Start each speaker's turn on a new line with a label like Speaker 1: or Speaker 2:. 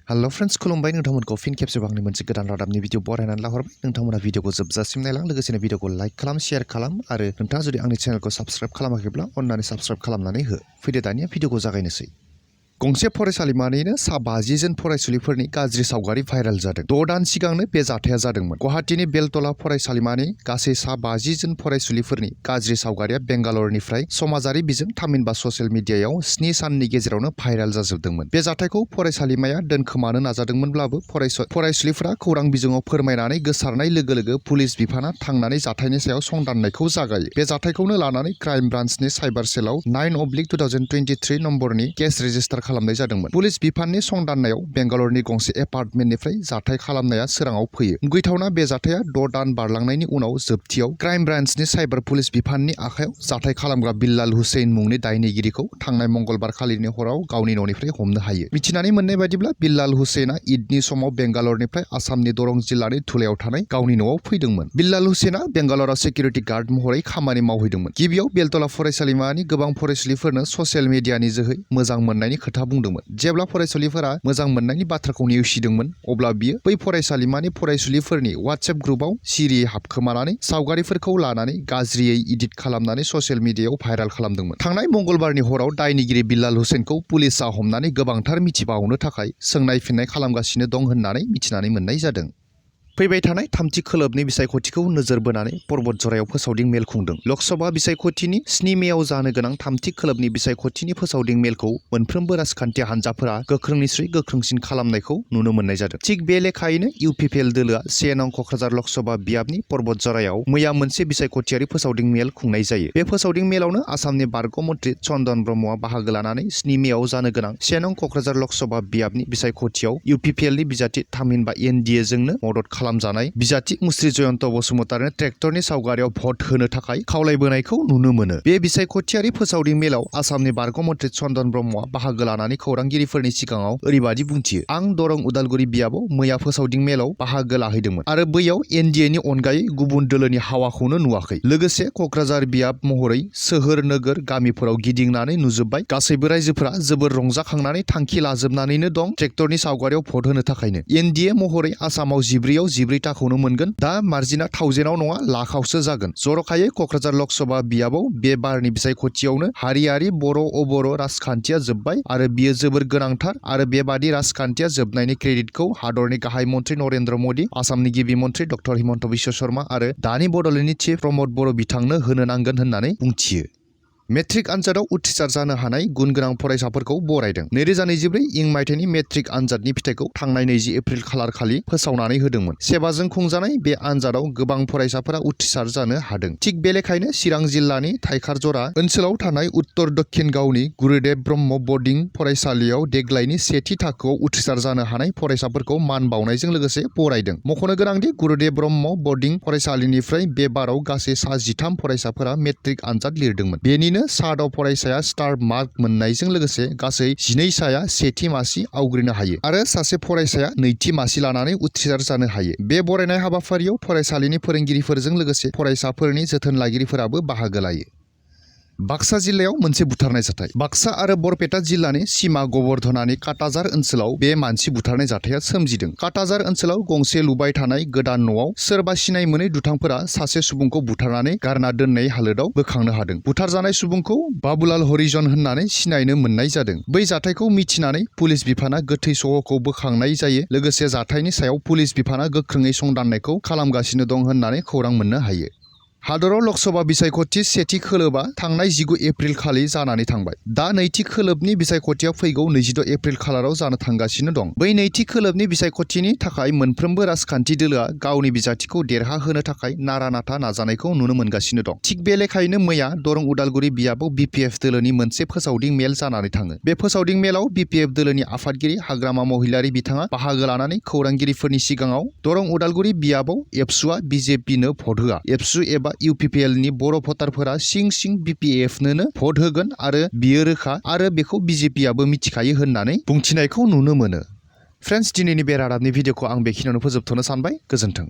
Speaker 1: hello friends खुलुमबाय नोंथांमोनखौ फिन खेबसेबाव आंनि मोनसे गोदान रादाबनि भिडिअ बरायनानै लाहरबाय नोंथांमोना भिडिअखौ जोबजासिम नायलां लोगोसेनो भिडिअखौ लाइक खालाम शेयार खालाम आरो नोंथाङा जुदि आंनि चेनेलखौ साबस्क्राइब खालामाखैब्ला अन्नानै साबस्क्राइब खालामनानै हो फैदो दानिया भिडिअखौ जागायनोसै गंसे फरायसालिमानिनो सा 50 जन फरायसुलिफोरनि गाज्रि सावगारि भाइरेल जादों 6 दान सिगांनो बे जाथाया जादोंमोन गुवाहाटीनि बेलतला फरायसालिमानि गासै सा 50 जन फरायसुलिफोरनि गाज्रि सावगारिया बेंगालरनिफ्राय समाजारि बिजों थामहिनबा ससियेल मिडियायाव 7 साननि गेजेरावनो भाइरेल जाजोबदोंमोन बे जाथायखौ फरायसालिमाया दोनखोमानो नाजादोंमोनब्लाबो फरायसुलिफोरा खौरां बिजोङाव फोरमायनानै गोसारनाय लोगो लोगो पुलिस बिफाना थांनानै जाथायनि सायाव संदाननायखौ जागायो बे जाथायखौनो लानानै क्राइम ब्रान्चनि साइबार सेलाव 9/2023 नम्बरनि केस रेजिस्टार खालामनाय जादोंमोन पुलिस बिफाननि संदाननायाव बेंगालरनि गंसे एपार्टमेन्टनिफ्राय जाथाय खालामनाया सोराङाव फैयो मुगैथावना बे जाथाया 6 दान बारलांनायनि उनाव जोबथियाव क्राइम ब्रान्चनि साइबार पुलिस बिफाननि आखायाव जाथाय खालामग्रा बिल्लाल हुसैन मुंनि दायनिगिरिखौ थांनाय मंगलबार खालिनि हराव गावनि न'निफ्राय हमनो हायो मिथिनानै मोननाय बायदिब्ला बिल्लाल हुसैना ईदनि समाव बेंगालरनिफ्राय आसामनि दरं जिल्लानि धुलायाव थानाय गावनि न'आव फैदोंमोन बिल्लाल हुसैना बेंगालराव सिकिउरिटि गार्ड महरै खामानि मावहैदोंमोन गिबियाव बेलतला फरायसालिमानि गोबां फरायसुलिफोरनो ससियेल मिडियानि जोहै मोजां मोननायनि खोथा बुंदोंमोन जेब्ला फरायसुलिफोरा मोजां मोननायनि बाथ्राखौ नेवसिदोंमोन अब्ला बियो बै फरायसालिमानि फरायसुलिफोरनि WhatsApp ग्रुपआव सिरियै हाबखोमानानै सावगारिफोरखौ लानानै गाज्रियै एडिट खालामनानै ससियेल मिडियायाव भाइरेल खालामदोंमोन थांनाय मंगलबारनि हराव दायनिगिरि बिल्लाल हुसैनखौ पुलिसआ हमनानै गोबांथार मिथिबावनो थाखाय सोंनाय फिननाय खालामगासिनो दं होननानै मिथिनानै मोननाय जादों फैबाय थानाय थामथि खोलोबनि बिसायख'थिखौ नोजोर बोनानै पर्बत जरायाव फोसावदिं मेल खुंदों लकसभा बिसायख'थिनि 7 मेआव जानो गोनां थामथि खोलोबनि बिसायख'थिनि फोसावदिं मेलखौ मोनफ्रोमबो राजखान्थि हान्जाफोरा गोख्रोंनिख्रुइ गोख्रोंसिन खालामनायखौ नुनो मोननाय जादों थिग बे लेखायैनो UPPL दोलोआ 1 नं क'क्राझार लकसभा बियाबनि पर्बत जरायाव मैया मोनसे बिसायख'थियारि फोसावदिं मेल खुंनाय जायो बे फोसावदिं मेलावनो आसामनि बारग' मन्थ्रि चन्दन ब्रह्मआ बाहागो लानानै 7 मेआव जानो गोनां 1 नं क'क्राझार लकसभा बियाबनि बिसायख'थियाव UPPLनि बिजाथि थामहिनबा NDA जोंनो मदद खालामजानाय बिजाथि मुस्रि जयन्त बसुमतारिनो ट्रेक्टरनि सावगारियाव भट होनो थाखाय खावलायबोनायखौ नुनो मोनो बे बिसायख'थियारि फोसावदिं मेलाव आसामनि बारग' मन्थ्रि चन्दन ब्रह्मआ बाहागो लानानै खौरांगिरिफोरनि सिगाङाव ओरैबादि बुंथियो आं दरं उदालगुरि बियाबाव मैया फोसावदिं मेलाव बाहागो लाहैदोंमोन आरो बैयाव NDAनि अनगायै गुबुन दोलोनि हावाखौनो नुवाखै लोगोसे क'क्राझार बियाब महरै सोहोर नोगोर गामिफोराव गिदिंनानै नुजोबबाय गासैबो रायजोफोरा जोबोर रंजाखांनानै थांखि लाजोबनानैनो दं ट्रेक्टरनि सावगारियाव भट होनो थाखायनो NDA महरै आसामाव 14आव 14थाखौनो मोनगोन दा मार्जिना 1000आव नङा लाखावसो जागोन जर'खायै क'क्राझार लकसभा बियाबाव बे बारनि बिसायख'थियावनो हारियारि बर' अबर' राजखान्थिया जोबबाय आरो बियो जोबोर गोनांथार आरो बेबादि राजखान्थिया जोबनायनि क्रेडिटखौ हादरनि गाहाय मन्थ्रि नरेन्द्र मोदी आसामनि गिबि मन्थ्रि डक्टर हिमन्त बिश्व शर्मा आरो दानि बड'लेण्डनि चिफ प्रमद बर' बिथांनो होनो नांगोन होननानै बुंथियो मेट्रिक आनजादाव उथ्रिसार जानो हानाय गुन गोनां फरायसाफोरखौ बरायदों 2024 इं मायथाइनि मेट्रिक आनजादनि फिथाइखौ थांनाय 20 एप्रिल खालार खालि फोसावनानै होदोंमोन सेबाजों खुंजानाय बे आनजादाव गोबां फरायसाफोरा उथ्रिसार जानो हादों थिग बे लेखायैनो चिरां जिल्लानि थाइखारजरा ओनसोलाव थानाय उत्तर दक्षिण गावनि गुरुदेव ब्रह्म बर्डिं फरायसालियाव देग्लायनि सेथि थाखोआव उथ्रिसार जानो हानाय फरायसाफोरखौ मान बावनायजों लोगोसे बरायदों मख'नो गोनांदि गुरुदेव ब्रह्म बर्डिं फरायसालिनिफ्राय बे बाराव गासै सा 13 फरायसाफोरा मेट्रिक आनजाद लिरदोंमोन बेनिनो साद' फरायसाया स्टार मार्क मोननायजों लोगोसे गासै 12 साया सेथि मासि आवग्रिनो हायो आरो सासे फरायसाया नैथि मासि लानानै उथ्रिसार जानो हायो बे बरायनाय हाबाफारियाव फरायसालिनि फोरोंगिरिफोरजों लोगोसे फरायसाफोरनि जोथोन लागिरिफोराबो बाहागो लायो बाक्सा जिल्लायाव मोनसे बुथारनाय जाथाय बाक्सा आरो बरपेटा जिल्लानि सीमा गबर्धनानि काटाजार ओनसोलाव बे मानसि बुथारनाय जाथाया सोमजिदों काटाजार ओनसोलाव गंसे लुबाय थानाय गोदान न'आव सोरबा सिनाय मोनै दुथांफोरा सासे सुबुंखौ बुथारनानै गारना दोननाय हालोदाव बोखांनो हादों बुथारजानाय सुबुंखौ बाबुलाल हरिजन होननानै सिनायनो मोननाय जादों बै जाथायखौ मिथिनानै पुलिस बिफाना गोथै सह'खौ बोखांनाय जायो लोगोसे जाथायनि सायाव पुलिस बिफाना गोख्रोङै संदाननायखौ खालामगासिनो दं होननानै खौरां मोननो हायो हादराव लकसभा बिसायख'थि सेथि खोलोबा थांनाय 19 एप्रिल खालि जानानै थांबाय दा नैथि खोलोबनि बिसायख'थिया फैगौ 26 एप्रिल खालाराव जानो थांगासिनो दं बै नैथि खोलोबनि बिसायख'थिनि थाखाय मोनफ्रोमबो राजखान्थि दोलोआ गावनि बिजाथिखौ देरहाहोनो थाखाय नारा नाथा नाजानायखौ नुनो मोनगासिनो दं थिग बे लेखायैनो मैया दरं उदालगुरि बियाबाव BPF दोलोनि मोनसे फोसावदिं मेल जानानै थाङो बे फोसावदिं मेलाव BPF दोलोनि आफादगिरि हाग्रामा महिलारि बिथाङा बाहागो लानानै खौरांगिरिफोरनि सिगाङाव दरं उदालगुरि बियाबाव एबसुआ BJPनो भट होआ एबसु एबा UPPLनि बर' भटारफोरा सिं BPF-नोनो भट होगोन आरो बियो रोखा आरो बेखौ BJPआबो मिथिखायो होननानै बुंथिनायखौ नुनो मोनो फ्रेन्ड्स दिनैनि बे रादाबनि भिडिअखौ आं बेखिनियावनो फोजोबथ'नो सानबाय गोजोन्थों